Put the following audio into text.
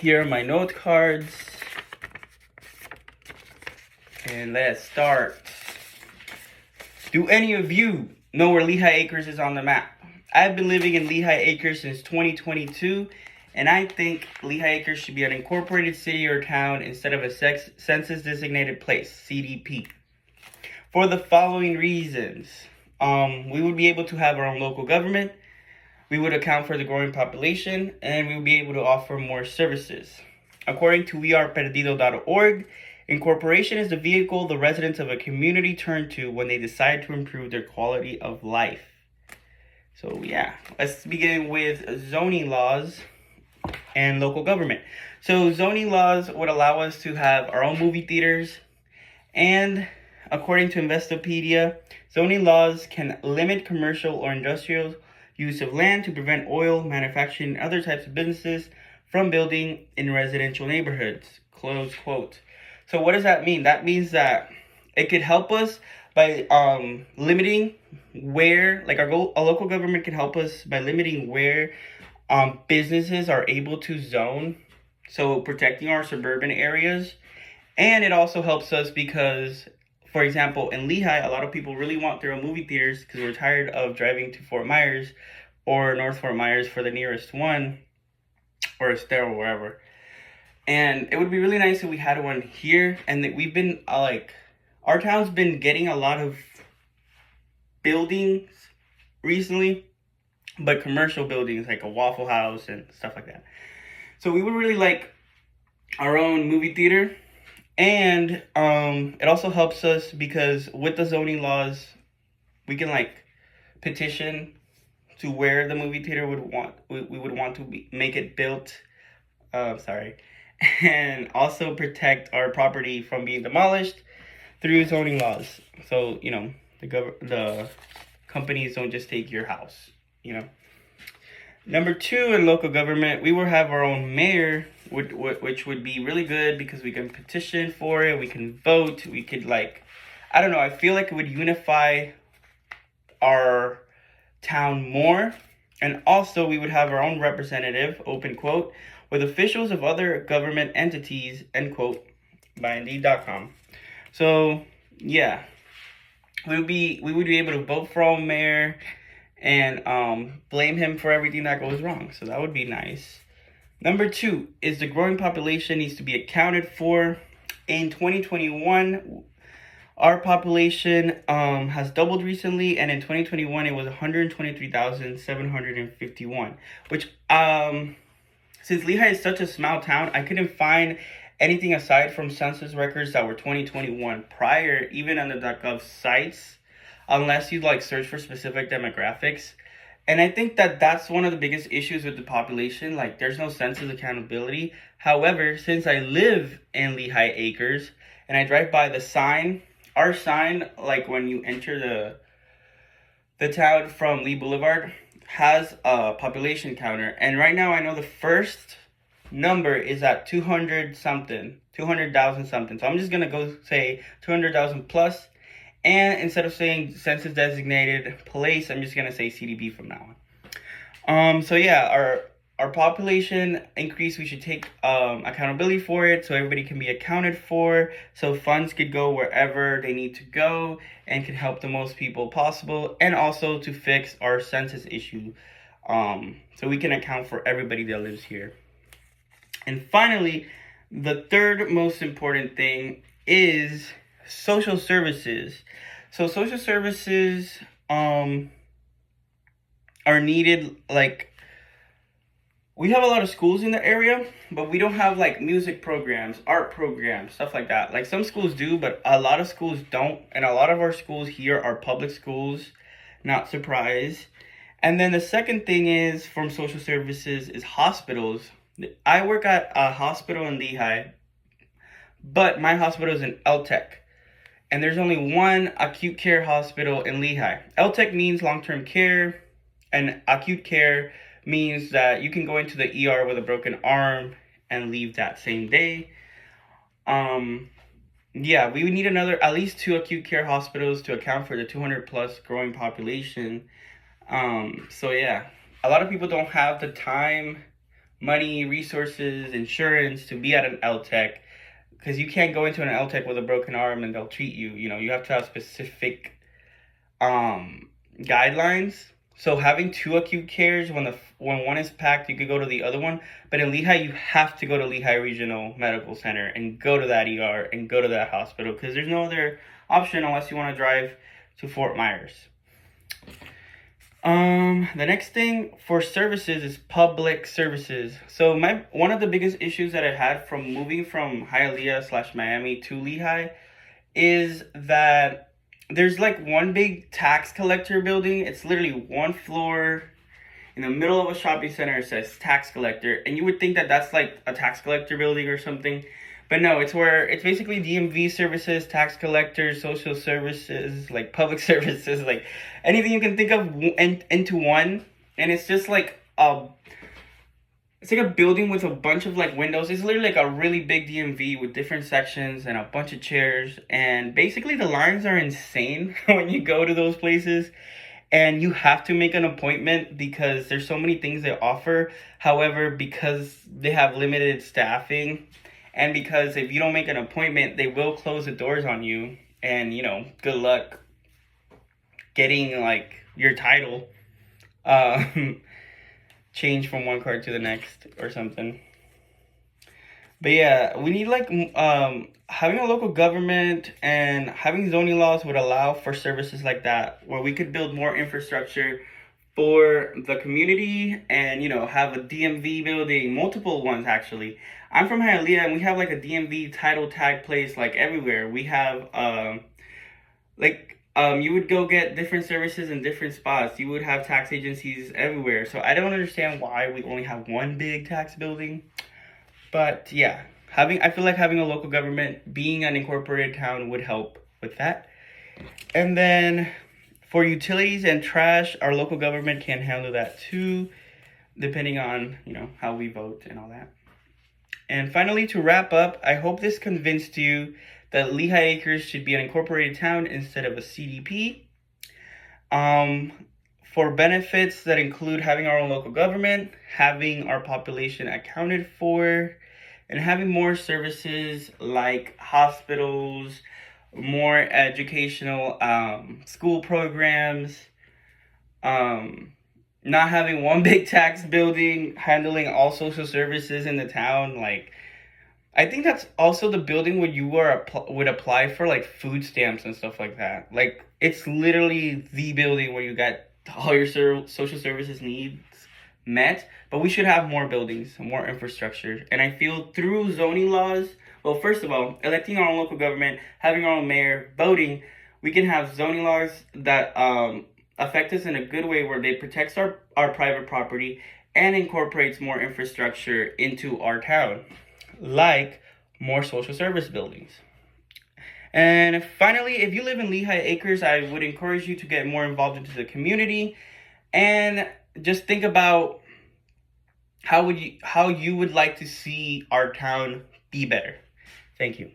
Here are my note cards. And let's start. Do any of you know where Lehigh Acres is on the map? I've been living in Lehigh Acres since 2022, and I think Lehigh Acres should be an incorporated city or town instead of a census-designated place, CDP. For the following reasons. We would be able to have our own local government, we would account for the growing population, and we would be able to offer more services. According to weareperdido.org, incorporation is the vehicle the residents of a community turn to when they decide to improve their quality of life. So yeah, let's begin with zoning laws and local government. So zoning laws would allow us to have our own movie theaters, and according to Investopedia, zoning laws can limit commercial or industrial use of land to prevent oil, manufacturing, and other types of businesses from building in residential neighborhoods. Close quote. So what does that mean? That means that it could help us by limiting where, like a local government can help us by limiting where businesses are able to zone, so protecting our suburban areas. And it also helps us because, for example, in Lehigh, a lot of people really want their own movie theaters because we're tired of driving to Fort Myers or North Fort Myers for the nearest one, or Estero, or wherever. And it would be really nice if we had one here, and that we've been our town's been getting a lot of buildings recently, but commercial buildings like a Waffle House and stuff like that. So we would really like our own movie theater. And it also helps us because with the zoning laws, we can petition to where the movie theater we would want to make it built. And also protect our property from being demolished through zoning laws. So the companies don't just take your house. Number 2, in local government, we will have our own mayor, which would be really good because we can petition for it, we can vote, we could I feel like it would unify our town more. And also we would have our own representative, open quote, with officials of other government entities, end quote, by Indeed.com. So yeah, we would be able to vote for our own mayor and blame him for everything that goes wrong. So that would be nice. Number 2 is the growing population needs to be accounted for. In 2021, our population has doubled recently, and in 2021 it was 123,751, which since Lehigh is such a small town, I couldn't find anything aside from census records that were 2021 prior, even on the .gov sites, unless you search for specific demographics. And I think that that's one of the biggest issues with the population. There's no census accountability. However, since I live in Lehigh Acres and I drive by the sign, our sign, when you enter the town from Lee Boulevard, has a population counter. And right now I know the first number is at 200,000 something. So I'm just going to go say 200,000 plus. And instead of saying census designated place, I'm just going to say CDB from now on. So yeah, our population increase, we should take accountability for it so everybody can be accounted for, so funds could go wherever they need to go and can help the most people possible, and also to fix our census issue so we can account for everybody that lives here. And finally, the third most important thing is social services. So social services are needed. We have a lot of schools in the area, but we don't have music programs, art programs, stuff like that. Some schools do, but a lot of schools don't. And a lot of our schools here are public schools, not surprised. And then the second thing is from social services is hospitals. I work at a hospital in Lehigh, but my hospital is in LTEC. And there's only one acute care hospital in Lehigh. LTEC means long-term care, and acute care means that you can go into the ER with a broken arm and leave that same day. Yeah, we would need at least 2 acute care hospitals to account for the 200 plus growing population. So yeah, a lot of people don't have the time, money, resources, insurance to be at an LTech, because you can't go into an LTech with a broken arm and they'll treat you. You know, you have to have specific guidelines. So having two acute cares, when one is packed, you could go to the other one. But in Lehigh, you have to go to Lehigh Regional Medical Center and go to that ER and go to that hospital, because there's no other option unless you want to drive to Fort Myers. The next thing for services is public services. So one of the biggest issues that I had from moving from Hialeah/Miami to Lehigh is that there's like one big tax collector building. It's literally one floor in the middle of a shopping center. It says tax collector, and you would think that that's like a tax collector building or something. But no, it's basically DMV services, tax collectors, social services, like public services, like anything you can think of into one. And it's just like it's like a building with a bunch of like windows. It's literally like a really big DMV with different sections and a bunch of chairs. And basically the lines are insane when you go to those places. And you have to make an appointment because there's so many things they offer. However, because they have limited staffing, and because if you don't make an appointment, they will close the doors on you. And, you know, good luck getting, like, your title changed from one card to the next or something. But, yeah, we need, like, having a local government and having zoning laws would allow for services like that, where we could build more infrastructure for the community and, you know, have a DMV building, multiple ones, actually. I'm from Hialeah, and we have like a DMV title tag place like everywhere. We have you would go get different services in different spots. You would have tax agencies everywhere. So I don't understand why we only have one big tax building. But yeah, I feel like having a local government, being an incorporated town, would help with that. And then for utilities and trash, our local government can handle that too, depending on, you know, how we vote and all that. And finally, to wrap up, I hope this convinced you that Lehigh Acres should be an incorporated town instead of a CDP. For benefits that include having our own local government, having our population accounted for, and having more services like hospitals, more educational school programs, not having one big tax building, handling all social services in the town. Like, I think that's also the building where you would apply for like food stamps and stuff like that. Like, it's literally the building where you get all your social services needs met. But we should have more buildings, more infrastructure. And I feel through zoning laws, well, first of all, electing our own local government, having our own mayor, voting, we can have zoning laws that affect us in a good way, where they protects our private property and incorporates more infrastructure into our town, like more social service buildings. And finally, if you live in Lehigh Acres, I would encourage you to get more involved into the community and just think about how you would like to see our town be better. Thank you.